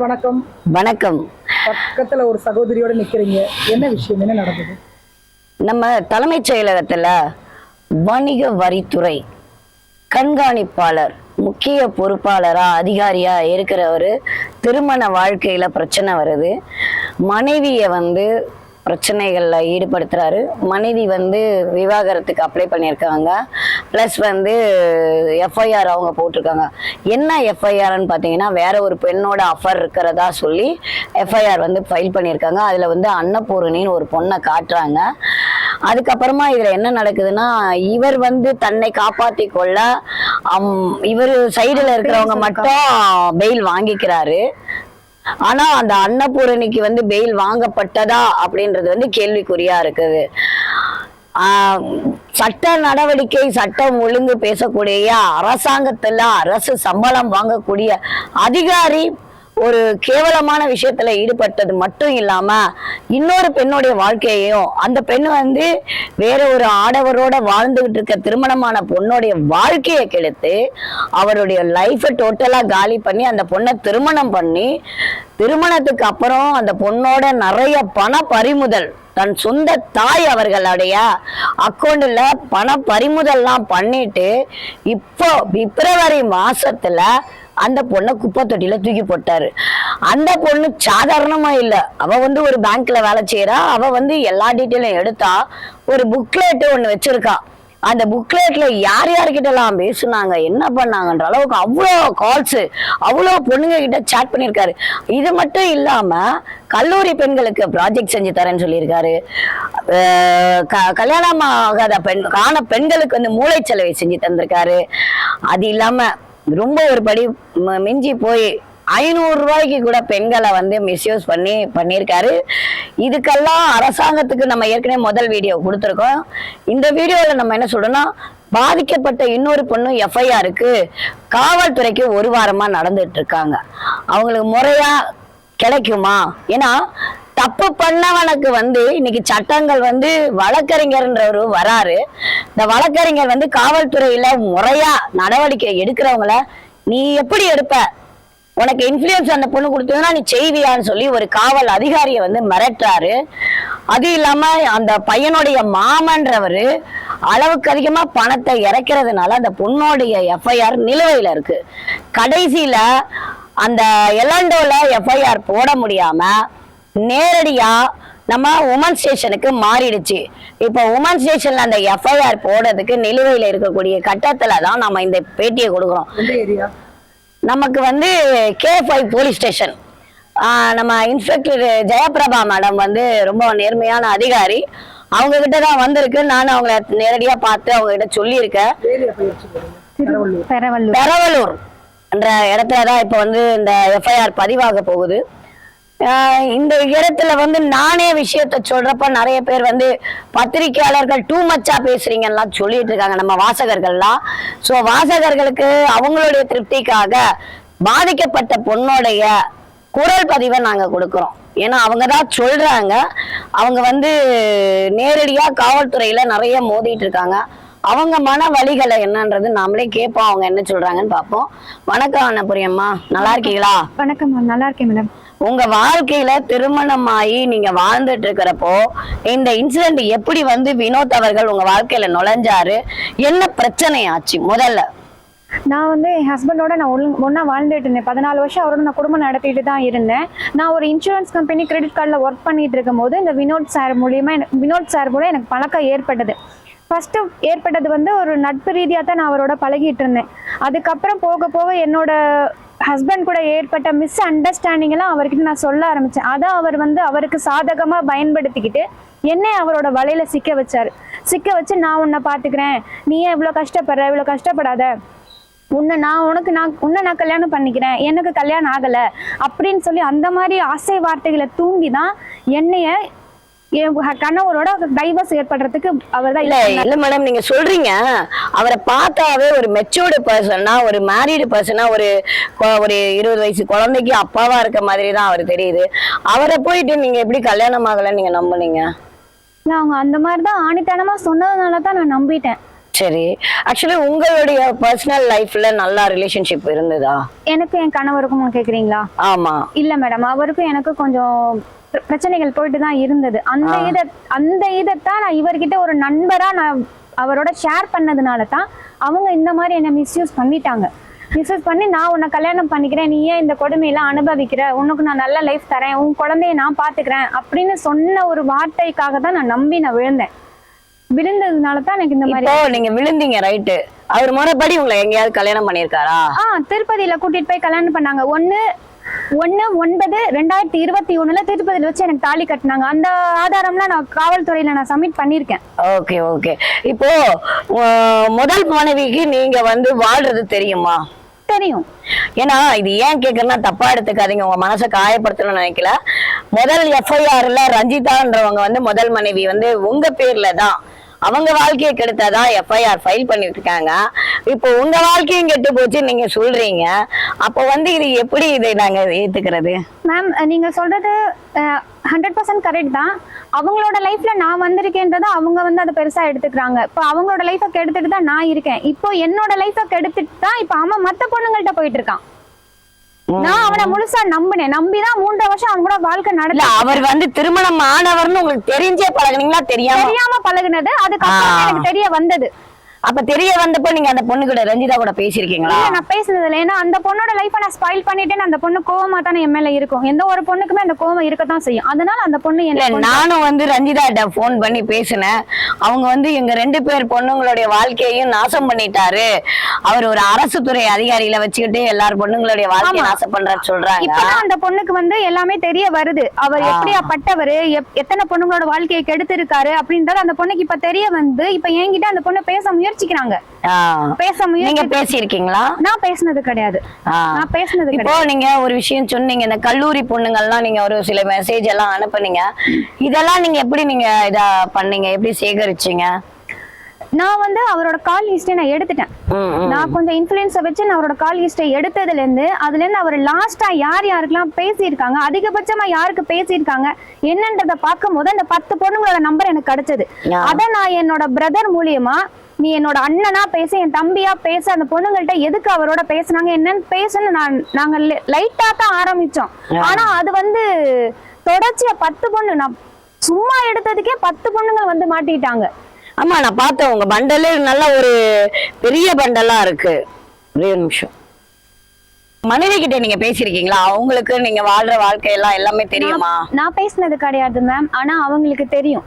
வணக்கம். வணக்கம். பக்கத்துல ஒரு சகோதரியோட நிக்கிறீங்க, என்ன விஷயம், என்ன நடந்தது? நம்ம தலைமைச் செயலகத்துல வணிக வரித்துறை கண்காணிப்பாளர் முக்கிய பொறுப்பாளரா அதிகாரியா இருக்கிறவரு திருமண வாழ்க்கையில பிரச்சனை வருது. மனைவிய பிரச்சனைகள்ல ஈடுபடுத்துறாரு. மனைவி விவாகரத்துக்கு அப்ளை பண்ணியிருக்காங்க. பிளஸ் எஃப்ஐஆர் அவங்க போட்டிருக்காங்க. என்ன எஃப்ஐஆர்னு பார்த்தீங்கன்னா, வேற ஒரு பெண்ணோட அஃபர் இருக்கிறதா சொல்லி எஃப்ஐஆர் ஃபைல் பண்ணியிருக்காங்க. அதுல அன்னபூரணின்னு ஒரு பொண்ணை காட்டுறாங்க. அதுக்கப்புறமா இதுல என்ன நடக்குதுன்னா, இவர் தன்னை காப்பாத்தி கொள்ள இவர் சைடுல இருக்கிறவங்க மட்டும் பெயில் வாங்கிக்கிறாரு. ஆனா அந்த அன்னபூரணிக்கு பெயில் வாங்கப்பட்டதா அப்படின்றது கேள்விக்குறியா இருக்குது. சட்ட நடவடிக்கை, சட்டம் ஒழுங்கு பேசக்கூடிய அரசாங்கத்துல அரசு சம்பளம் வாங்கக்கூடிய அதிகாரி ஒரு கேவலமான விஷயத்துல ஈடுபட்டது மட்டும் இல்லாம இன்னொரு பெண்ணுடைய வாழ்க்கையையும், அந்த பெண் வேற ஒரு ஆடவரோட வாழ்ந்துகிட்டு இருக்க திருமணமான பொண்ணுடைய வாழ்க்கையை கெடுத்து அவருடைய லைஃபை டோட்டலா காலி பண்ணி அந்த பொண்ணை திருமணம் பண்ணி, திருமணத்துக்கு அப்புறம் அந்த பொண்ணோட நிறைய பண பறிமுதல், தன் சொந்த தாய் அவர்களுடைய அக்கௌண்ட்ல பண பறிமுதல்லாம் பண்ணிட்டு இப்போ பிப்ரவரி மாசத்துல அந்த பொண்ணை குப்பை தொட்டியில தூக்கி போட்டாரு. அந்த பொண்ணு சாதாரணமா இல்ல, அவ ஒரு பேங்க்ல வேலை செய்யறா. அவ எல்லா டீட்டெயிலும் எடுத்தா ஒரு புக்லெட் ஒண்ணு வச்சிருக்கா. அந்த புக்லெட்ல யார் யார்கிட்ட எல்லாம் பேசுனாங்க, என்ன பண்ணாங்கன்ற அளவுக்கு அவ்வளோ கால்ஸ், அவ்வளோ பொண்ணுங்க கிட்ட சாட் பண்ணியிருக்காரு. இது மட்டும் இல்லாம கல்லூரி பெண்களுக்கு ப்ராஜெக்ட் செஞ்சு தரேன்னு சொல்லியிருக்காரு. கல்யாணம் ஆகாத பெண்களுக்கு மூளைச்சலவை செஞ்சு தந்திருக்காரு. அது இல்லாம ரொம்ப ஒரு படி மிஞ்சி போய் 500 ரூபாய்க்கு கூட பெண்களை மிஸ்யூஸ் பண்ணியிருக்காரு. இதுக்கெல்லாம் அரசாங்கத்துக்கு நம்ம ஏற்கனவே முதல் வீடியோ கொடுத்துருக்கோம். இந்த வீடியோவில் நம்ம என்ன சொல்றோம்னா, பாதிக்கப்பட்ட இன்னொரு பொண்ணு எஃப்ஐஆருக்கு காவல்துறைக்கு 1 வாரமா நடந்துட்டு இருக்காங்க. அவங்களுக்கு முறையா கிடைக்குமா? ஏன்னா தப்பு பண்ணவனுக்கு இன்னைக்கு சட்டங்கள் வழக்கறிஞர்ன்றவரு வராரு. இந்த வழக்கறிஞர் காவல்துறையில முறையா நடவடிக்கை எடுக்கிறவங்கள நீ எப்படி எடுப்ப, உனக்கு இன்ஃப்ளூயன்ஸ் அந்த பொண்ணு கொடுத்ததுன்னா நீ செய்வியான்னு சொல்லி ஒரு காவல் அதிகாரியை மிரட்டுறாரு. அது இல்லாம அந்த பையனுடைய மாமன்றவரு அளவுக்கு அதிகமா பணத்தை இறக்கிறதுனால அந்த பொண்ணோடைய எஃப்ஐஆர் நிலுவையில இருக்கு. கடைசியில அந்த எலாண்டோல எஃப்ஐஆர் போட முடியாம நேரடியா நம்ம உமன் ஸ்டேஷனுக்கு மாறிடுச்சு. இப்ப உமன் ஸ்டேஷன்ல அந்த எஃப்ஐஆர் போடுறதுக்கு நிலுவையில இருக்கக்கூடிய கட்டத்துலதான் நம்ம இந்த பேட்டியை கொடுக்குறோம். நமக்கு K5 போலீஸ் ஸ்டேஷன், நம்ம இன்ஸ்பெக்டர் ஜெயபிரபா மேடம் ரொம்ப நேர்மையான அதிகாரி. அவங்க கிட்டதான் வந்திருக்கு. நானும் அவங்கள நேரடியா பார்த்து அவங்க கிட்ட சொல்லியிருக்கேன். பெரவலூர் என்ற இடத்துலதான் இப்ப இந்த எஃப்ஐஆர் பதிவாக போகுது. இந்த இடத்துல நானே விஷயத்த சொல்றப்ப நிறைய பேர் பத்திரிகையாளர்கள் டூ மச்சா பேசுறீங்கலாம் சொல்லிட்டு இருக்காங்க நம்ம வாசகர்கள்லாம். சோ வாசகர்களுக்கு அவங்களுடைய திருப்திக்காக பாதிக்கப்பட்ட பொண்ணோடைய குரல் பதிவை நாங்க கொடுக்கிறோம். ஏன்னா அவங்கதான் சொல்றாங்க. அவங்க நேரடியா காவல்துறையில நிறைய மோதிட்டு இருக்காங்க. அவங்க மன வலிகளை என்னன்றது நாமளே கேட்போம், அவங்க என்ன சொல்றாங்கன்னு பார்ப்போம். வணக்கம் அன்னபுரியம்மா, நல்லா இருக்கீங்களா? வணக்கம், நல்லா இருக்கேன் மேடம். உங்க வாழ்க்கையில திருமணமாயி நீங்க வாழ்ந்துட்டு இருக்கிறப்போ இந்த இன்சிடென்ட் எப்படி வினோத் அவர்கள் உங்க வாழ்க்கையில நுழைஞ்சாரு, என்ன பிரச்சனை ஆச்சு? முதல்ல நான் என் ஹஸ்பண்டோட நான் ஒன்னா வாழ்ந்துட்டு இருந்தேன். 14 வருஷம் அவரோட நான் குடும்பம் நடத்திட்டு தான் இருந்தேன். நான் ஒரு இன்சூரன்ஸ் கம்பெனி கிரெடிட் கார்டில் ஒர்க் பண்ணிட்டு இருக்கும் போது இந்த வினோத் சார் மூலம் எனக்கு பழக்கம் ஏற்பட்டது. ஃபர்ஸ்ட் ஏற்பட்டது ஒரு நட்பு ரீதியாக தான் நான் அவரோட பழகிட்டு இருந்தேன். அதுக்கப்புறம் போக போக என்னோட ஹஸ்பண்ட் கூட ஏற்பட்ட மிஸ் அண்டர்ஸ்டாண்டிங் எல்லாம் அவர்கிட்ட நான் சொல்ல ஆரம்பிச்சேன். அதை அவர் அவருக்கு சாதகமா பயன்படுத்திக்கிட்டு என்னை அவரோட வலையில சிக்க வச்சு நான் உன்னை பாத்துக்கிறேன், நீ ஏன் இவ்வளவு கஷ்டப்படாத, உன்னை நான் கல்யாணம் பண்ணிக்கிறேன், எனக்கு கல்யாணம் ஆகல அப்படின்னு சொல்லி அந்த மாதிரி ஆசை வார்த்தைகளை தூண்டிதான் என்னைய கணவரோட டைவர்ஸ் ஏற்படுறதுக்கு அவர் தான். இல்ல மேடம், நீங்க சொல்றீங்க அவரை பார்த்தாவே ஒரு மெச்சூர்டு பர்சனா, ஒரு மேரீடு பர்சனா, ஒரு 20 வயசு குழந்தைக்கு அப்பாவா இருக்க மாதிரி தான் அவர் தெரியுது. அவரை போயிட்டு நீங்க எப்படி கல்யாணம் ஆகலன்னு நீங்க நம்புனீங்க? அவங்க அந்த மாதிரிதான் ஆணித்தனமா சொன்னதுனாலதான் நான் நம்பிட்டேன். சரி, ஆக்சுவலி உங்களுடைய பர்சனல் லைஃப்ல நல்ல ரிலேஷன்ஷிப் இருந்ததா? எனக்கு என் கணவருக்கும் கேக்குறீங்களா? ஆமா. இல்ல மேடம், அவருக்கும் எனக்கு கொஞ்சம் பிரச்சனைகள் போயிட்டு தான் இருந்தது. அந்த இதைத்தான் நான் இவர்கிட்ட ஒரு நண்பரா நான் அவரோட ஷேர் பண்ணதுனால தான் அவங்க இந்த மாதிரி என்ன மிஸ்யூஸ் பண்ணிட்டாங்க. மிஸ்யூஸ் பண்ணி நான் உன்னை கல்யாணம் பண்ணிக்கிறேன், நீ ஏன் இந்த கொடுமையெல்லாம் அனுபவிக்கிற, உனக்கு நான் நல்ல லைஃப் தரேன், உன் குழந்தைய நான் பாத்துக்கிறேன் அப்படின்னு சொன்ன ஒரு வார்த்தைக்காக தான் நான் நம்பி நான் விழுந்தேன். விழுந்ததுனால தான் எனக்கு இந்த மாதிரி. நீங்க விழுந்தீங்க, ரைட்டு. அவர் முறைப்படி உங்களை எங்கேயாவது கல்யாணம் பண்ணிருக்காரா? திருப்பதியில கூட்டிட்டு போய் கல்யாணம் பண்ணாங்க. 1/9/2021 திருப்பதியில வச்சு எனக்கு தாலி கட்டினாங்க. அந்த ஆதாரம்லாம் நான் காவல்துறையில நான் சப்மிட் பண்ணிருக்கேன். Okay okay. இப்போ முதல் மனைவிக்கு நீங்க வாழ்றது தெரியுமா? தெரியும். ஏன்னா இது ஏன் கேக்குறேன்னா, தப்பா எடுத்துக்காதீங்க, உங்க மனசை காயப்படுத்தணும்னு நினைக்கல. முதல் FIRல ரஞ்சிதான்றவங்க முதல் மனைவி உங்க பேர்ல தான், அவங்க வாழ்க்கையை கெடுத்தாதான் FIR ஃபைல் பண்ணிட்டு இருக்காங்க. இப்போ உங்க வாழ்க்கையும் கெட்டு போச்சு நீங்க சொல்றீங்க. அப்போ இது எப்படி இதை நாங்க ஏத்துக்கிறது? மேம், நீங்க சொல்றது 100% கரெக்ட் தான். அவங்களோட லைஃப்ல நான் வந்திருக்கேன்றத அவங்க அதை பெருசா எடுத்துக்கிறாங்க. இப்போ அவங்களோட லைஃபை கெடுத்துட்டு தான் நான் இருக்கேன். இப்போ என்னோட லைஃபை கெடுத்துட்டு தான் இப்போ அவன் மத்த பொண்ணுங்கள்ட்ட போயிட்டு இருக்கான். நான் அவனை முழுசா நம்பினேன். நம்பிதான் 3 வருஷம் அவங்க கூட வாழ்க்கை நடத்த. அவர் திருமணம் ஆனவர்னு உங்களுக்கு தெரிஞ்சே பழகுனீங்களா? தெரியாம பழகுனது. அதுக்கப்புறம் எனக்கு தெரிய வந்தது. அப்ப தெரிய வந்தப்போ நீங்க அந்த பொண்ணு கூட, ரஞ்சிதா கூட பேசிருக்கீங்களா? நான் பேசுனது இல்லை. ஏன்னா அந்த பொண்ணோட லைஃபை நான் ஸ்பாயில் பண்ணிட்டேன்னு அந்த பொண்ணு கோவமா தானே என் மேல இருக்கும். எந்த ஒரு பொண்ணுக்குமே அந்த கோவம் இருக்கத்தான் செய்யும். அதனால அந்த பொண்ணு நானும் ரஞ்சிதா போன் பண்ணி பேசினேன். அவங்க எங்க 2 பேர் பொண்ணுங்களுடைய வாழ்க்கையையும் நாசம் பண்ணிட்டாரு, அவர் ஒரு அரசு துறை அதிகாரியில வச்சுக்கிட்டு எல்லாரும் பொண்ணுங்களுடைய வாழ்க்கையை நாசம் பண்றாரு சொல்றாங்க. இப்பதான் அந்த பொண்ணுக்கு எல்லாமே தெரிய வருது. அவர் எப்படியாப்பட்டவரு, எத்தனை பொண்ணுங்களோட வாழ்க்கையை கெடுத்து இருக்காரு அப்படின்றது அந்த பொண்ணுக்கு இப்ப தெரிய வந்து இப்ப என்கிட்ட அந்த பொண்ணு பேச முயற்சிக்கிறாங்க. நீங்க பேசியிருக்கீங்களா? நான் பேசினது கிடையாது. இப்போ நீங்க ஒரு விஷயம் சொன்னீங்க, இந்த கல்லூரி பொண்ணுங்கள்லாம் நீங்க ஒரு சில மெசேஜ் எல்லாம் அனுப்புனீங்க. இதெல்லாம் நீங்க எப்படி இத பண்ணீங்க, எப்படி சேகரிச்சீங்க? நான் அவரோட கால் லிஸ்டை நான் எடுத்துட்டேன். நான் கொஞ்சம் இன்ஃபுளுன்ஸை வச்சு நான் அவரோட கால் லிஸ்டை அதுல இருந்து அவர் லாஸ்டா யாருக்கெல்லாம் பேசியிருக்காங்க, அதிகபட்சமா யாருக்கு பேசியிருக்காங்க என்னன்றதை பார்க்கும் போது அந்த 10 பொண்ணுங்களோட நம்பர் எனக்கு கிடைச்சது. அதை நான் என்னோட பிரதர் மூலியமா, நீ என்னோட அண்ணனா பேச, என் தம்பியா பேச, அந்த பொண்ணுங்கள்ட்ட எதுக்கு அவரோட பேசுனாங்க என்னன்னு பேசன்னு நாங்க லைட்டா தான் ஆரம்பிச்சோம். ஆனா அது தொடர்ச்சியா 10 பொண்ணு, நான் சும்மா எடுத்ததுக்கே 10 பொண்ணுங்க மாட்டிட்டாங்க. ஆமா, நான் பார்த்தேன் உங்க பண்டலே நல்ல ஒரு பெரிய பண்டலா இருக்கு. ஒரே நிமிஷம். மனைவி கிட்ட நீங்க பேசிருக்கீங்களா? அவங்களுக்கு நீங்க வாழ்ற வாழ்க்கை எல்லாம் எல்லாமே தெரியுமா? நான் பேசினது கிடையாது மேம். ஆனா அவங்களுக்கு தெரியும்,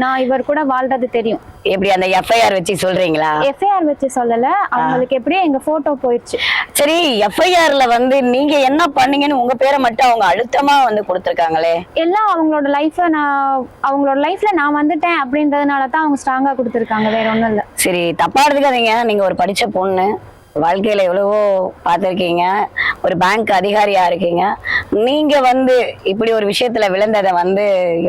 நான் இவர் கூட வாழ்றது தெரியும். எப்படி அந்த FIR வச்சு சொல்றீங்களா? FIR வச்சு சொல்லல, அவங்களுக்கு எப்படியே எங்க போட்டோ போயிடுச்சு. சரி, FIRல நீங்க என்ன பண்ணீங்கன்னு உங்க பேரை மட்டும் அவங்க அழுத்தமா கொடுத்திருக்காங்களே. எல்லாம் அவங்களோட லைஃப்ல நான் வந்துட்டேன் அப்படின்றதுனால தான் அவங்க ஸ்ட்ராங்கா கொடுத்திருக்காங்க, வேற ஒண்ணும் இல்ல. சரி, தப்பா எடுத்துக்காதீங்க. நீங்க ஒரு படிச்ச பொண்ணு, வாழ்க்கையில எவ்வளவோ பார்த்திருக்கீங்க, ஒரு பேங்க் அதிகாரியா இருக்கீங்க. நீங்க இப்படி ஒரு விஷயத்துல விழுந்ததை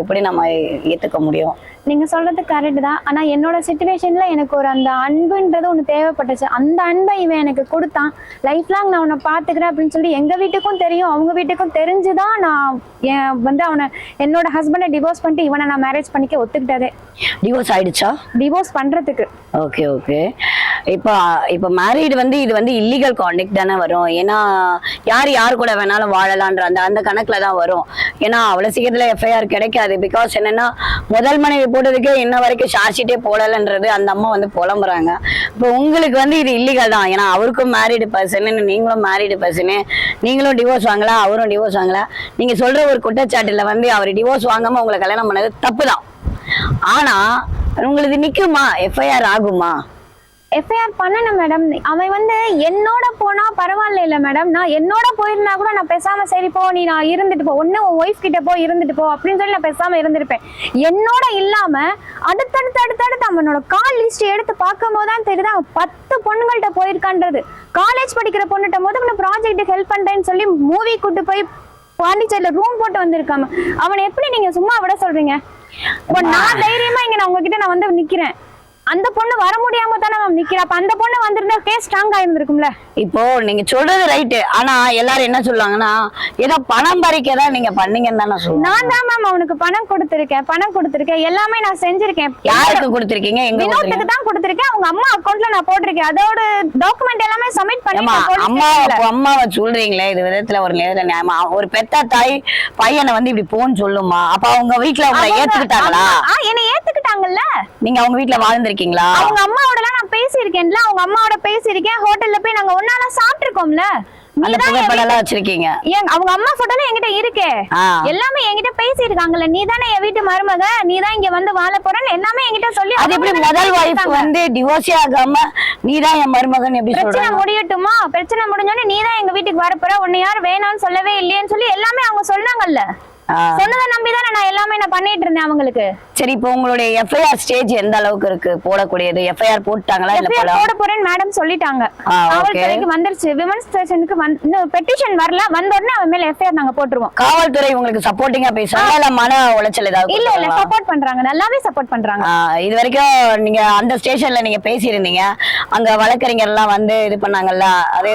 எப்படி நம்ம ஏத்துக்க முடியும்? நீங்க சொல்றது கரெக்ட் தான். ஆனா என்னோட சிச்சுவேஷன்ல எனக்கு ஒரு அந்த அன்புன்றது ஒண்ணு தேவைப்பட்டுச்சு. அந்த அன்பை இவன் எனக்கு கொடுத்தான். லைஃப் லாங் நான் உன்னை பாத்துக்கிறேன் அப்படின்னு சொல்லி எங்க வீட்டுக்கும் தெரியும், அவங்க வீட்டுக்கும் தெரிஞ்சுதான் நான் அவனை, என்னோட ஹஸ்பண்டை டிவோர்ஸ் பண்ணிட்டு இவனை நான் மேரேஜ் பண்ணிக்க ஒத்துக்கிட்டதே. டிவோர்ஸ் ஆயிடுச்சா? டிவோர்ஸ் பண்றதுக்கு. Okay okay. இப்ப மேரீடு இது இல்லீகல் கான்டக்ட் தானே வரும். ஏன்னா யார் கூட வேணாலும் வாழலான்ற அந்த கணக்குல தான் வரும். ஏன்னா அவ்வளவு சீக்கிரத்துல FIR கிடைக்காது. பிகாஸ் என்னன்னா, முதல் மனைவி போட்டதுக்கு இன்ன வரைக்கும் சார்ஜ் ஷீட்டே போடலன்றது அந்த அம்மா புலம்புறாங்க. இப்போ உங்களுக்கு இது இல்லீகல் தான். ஏன்னா அவருக்கும் மேரீடு பர்சன், நீங்களும் மேரீடு பர்சனு, நீங்களும் டிவோர்ஸ் வாங்கலாம், அவரும் டிவோர்ஸ் வாங்கலாம். நீங்க சொல்ற ஒரு குற்றச்சாட்டுல அவர் டிவோர்ஸ் வாங்காம உங்களை கல்யாணம் பண்ணது தப்பு தான். ஆனா உங்களுக்கு நிக்குமா? FIR ஆகுமா? FIR பண்ணணும் மேடம். அவன் என்னோட போனா பரவாயில்ல இல்ல மேடம். நான் என்னோட போயிருந்தா கூட நான் பேசாம சரி போ, நீ நான் இருந்துட்டு போ, ஒண்ணு உன் ஒய்ஃப் கிட்ட போ, இருந்துட்டு போ அப்படின்னு சொல்லி நான் பேசாம இருந்திருப்பேன். என்னோட இல்லாம அடுத்தடுத்து அவனோட கால் லிஸ்ட் எடுத்து பார்க்கும் போதுதான் தெரியுது அவன் 10 பொண்ணுங்கள்ட்ட போயிருக்கான்றது. காலேஜ் படிக்கிற பொண்ணுட்ட போது ப்ராஜெக்ட் ஹெல்ப் பண்றேன்னு சொல்லி மூவி கூட்டு போய் பாண்டிச்சேரியில ரூம் போட்டு வந்திருக்காம அவனை எப்படி நீங்க சும்மா விட சொல்றீங்க? நான் தைரியமா இங்க நான் உங்ககிட்ட நான் நிக்கிறேன். அந்த பொண்ணு வர முடியாம தானே மேம் நிக்கிறா. அப்ப அந்த பொண்ணு வந்திருந்தா கேஸ் ஸ்ட்ராங் ஆயிருந்திருக்கும்ல. இப்போ நீங்க சொல்றது ரைட்டு. ஆனா எல்லாரும் என்ன சொல்லுவாங்கன்னா ஏதோ பணம் பறிக்கதான் நீங்க பண்ணீங்கன்னு தானே சொல்லுவாங்க. நான் தான் மேம் அவனுக்கு பணம் கொடுத்திருக்கேன் எல்லாமே நான் செஞ்சிருக்கேன். யாருக்கு கொடுத்திருக்கீங்க? எங்க வினோத்துக்கு தான் கொடுத்திருக்கேன். அவங்க அம்மா அக்கவுண்ட்ல நான் போட்டிருக்கேன். அதோட டாக்குமெண்ட் எல்லாமே சப்மிட் பண்ணிட்டேன். அம்மாவை சொல்றீங்களே இது விதத்துல ஒரு நேரத்துல நியாயமா? ஒரு பெத்த தாய் பையனை வந்து இப்படி போன்னு சொல்லுமா? அப்ப அவங்க வீட்டுல அவங்க ஏத்துக்கிட்டாங்களா? என்ன ஏத்துக்கிட்டாங்கல்ல. நீங்க அவங்க வீட்டுல வாழ்ந்திருக்கீங்களா? அவங்க அம்மாவோட நான் பேசியிருக்கேன்ல. அவங்க அம்மாவோட பேசியிருக்கேன். ஹோட்டல்ல போய் நாங்க ஒன்னால சாப்பிட்டுருக்கோம்ல. அந்த புகைப்படம் வச்சிருக்கீங்க. அவங்க அம்மா போட்டோல என்கிட்ட இருக்கே. எல்லாமே என்கிட்ட பேசியிருக்காங்கல்ல. நீ தானே என் வீட்டு மருமக, நீ தான் இங்க வந்து வாழ போறன்னு எல்லாமே என்கிட்ட சொல்லி. அது எப்படி முதல் வைஃப் வந்து டிவோர்ஸே ஆகாம நீ தான் என் மருமகன் எப்படி சொல்றாங்க? பிரச்சனை முடியட்டுமா? பிரச்சனை முடிஞ்சோடனே நீ தான் எங்க வீட்டுக்கு வர போற, உன்னை யாரும் வேணாம்னு சொல்லவே இல்லையேன்னு சொல்லி எல்லாமே அவங்க சொன்னாங்கல்ல. சொன்னதை நம்பிதானே நான் எல்லாமே பண்ணிட்டு இருந்தேன் அவங்களுக்கு. சரி, இப்போ உங்களுடைய எஃப்ஐஆர் ஸ்டேஜ் எந்த அளவுக்கு இருக்கு போடக்கூடியது? எஃப்ஐஆர் போட்டாங்களா? இல்ல போட போறேன்னு மேடம் சொல்லிட்டாங்க. காவல்துறைக்கு வந்துருச்சு. விமன்ஸ் ஸ்டேஷனுக்கு பெட்டிஷன் வரல. வந்த உடனே அவன் மேல எஃப்ஐஆர் நாங்க போட்டுருவோம். காவல்துறை உங்களுக்கு சப்போர்ட்டிங்கா பேசுறாங்க இல்ல மன உளைச்சல் ஏதாவது? இல்ல சப்போர்ட் பண்றாங்க, நல்லாவே சப்போர்ட் பண்றாங்க. இது வரைக்கும் நீங்க அந்த ஸ்டேஷன்ல நீங்க பேசியிருந்தீங்க, அங்க வழக்கறிஞர் எல்லாம் வந்து இது பண்ணாங்கல்ல, அது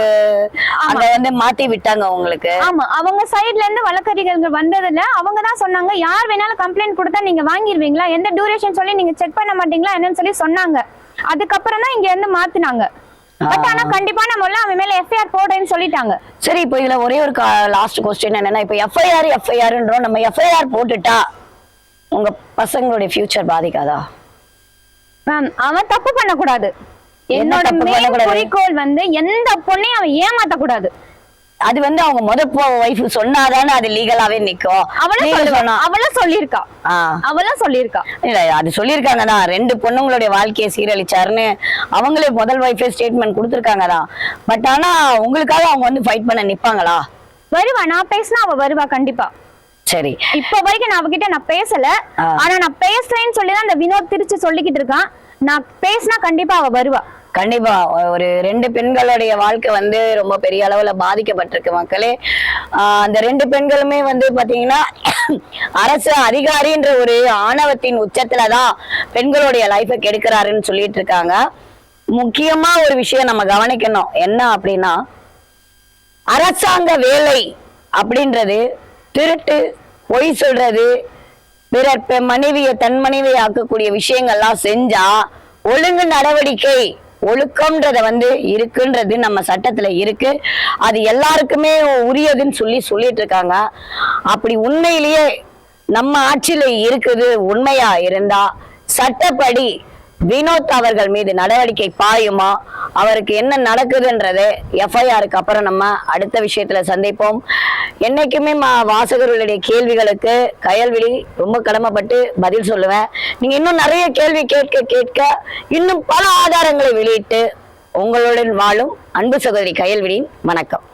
அங்க வந்து மாத்தி விட்டாங்க உங்களுக்கு? ஆமா, அவங்க சைடுல இருந்து வழக்கறிஞர்கள் வந்ததுல அவங்க தான் சொன்னாங்க, யார் வேணாலும் கம்ப்ளைண்ட் கொடுத்தா நீங்க வாங்கிடுவீங்களா, எந்த டியூரேஷன் சொல்லி நீங்க செக் பண்ண மாட்டீங்களா என்னன்னு சொல்லி சொன்னாங்க. அதுக்கப்புறம் தான் இங்க இருந்து மாத்தினாங்க. பட் ஆனா கண்டிப்பா நம்ம அவன் மேல எஃப்ஐஆர் போடுறேன்னு சொல்லிட்டாங்க. சரி, இப்போ இதுல ஒரே ஒரு லாஸ்ட் கொஸ்டின் என்னன்னா, இப்போ எஃப்ஐஆர்ன்றோம், நம்ம எஃப்ஐஆர் போட்டுட்டா உங்க பசங்களுடைய ஃபியூச்சர் பாதிக்காதா? மேம், அவன் தப்பு பண்ணக்கூடாது. என்னோட மெயின் குறிக்கோள் வந்து எந்த பொண்ணையும் அவன் ஏமாத்த கூடாது. அது வந்து அவங்க வைஃப் சொன்னாதானே அது லீகலாவே நிக்கும். அவள சொல்லிருக்கா. இல்ல, அது சொல்லிருக்காங்கதான். 2 பொண்ணுங்களுடைய வாழ்க்கையை சீரழிச்சாருன்னு அவங்களே முதல் வைஃபே ஸ்டேட்மெண்ட் கொடுத்திருக்காங்கதான். பட் ஆனா உங்களுக்காக அவங்க வந்து ஃபைட் பண்ண நிப்பாங்களா? வருவா, நான் பேசினா அவ வருவா கண்டிப்பா. சரி, இப்ப வரைக்கும் நான் அவகிட்ட நான் பேசல. ஆனா நான் பேசுறேன்னு சொல்லிதான் அந்த வினோத் திருச்சி சொல்லிக்கிட்டு இருக்கான். நான் பேசினா கண்டிப்பா அவ வருவா. கண்டிப்பா. ஒரு 2 பெண்களுடைய வாழ்க்கை வந்து ரொம்ப பெரிய அளவுல பாதிக்கப்பட்டிருக்கு மக்களே. அந்த 2 பெண்களுமே வந்து பாத்தீங்கன்னா அரசு அதிகாரின்ற ஒரு ஆணவத்தின் உச்சத்துலதான் பெண்களுடைய லைஃபை கெடுக்கிறாருன்னு சொல்லிட்டு இருக்காங்க. முக்கியமா ஒரு விஷயம் நம்ம கவனிக்கணும், என்ன அப்படின்னா, அரசாங்க வேலை அப்படின்றது திருட்டு, பொய் சொல்றது, பிறர் மனைவியை தன் மனைவியை ஆக்கக்கூடிய விஷயங்கள்லாம் செஞ்சா ஒழுங்கு நடவடிக்கை ஒழுக்கம்ன்றத வந்து இருக்குன்றது நம்ம சட்டத்துல இருக்கு. அது எல்லாருக்குமே உரியதுன்னு சொல்லிட்டு இருக்காங்க. அப்படி உண்மையிலேயே நம்ம ஆட்சியில இருக்குது உண்மையா இருந்தா சட்டப்படி வினோத் அவர்கள் மீது நடவடிக்கை பாயுமா, அவருக்கு என்ன நடக்குதுன்றது எஃப்ஐஆருக்கு அப்புறம் நம்ம அடுத்த விஷயத்துல சந்திப்போம். என்னைக்குமே வாசகர்களுடைய கேள்விகளுக்கு கயல்விழி ரொம்ப கடமைப்பட்டு பதில் சொல்லுவேன். நீங்க இன்னும் நிறைய கேள்வி கேட்க இன்னும் பல ஆதாரங்களை வெளியிட்டு உங்களுடன் வாழும் அன்பு சகோதரி கயல்விழியின் வணக்கம்.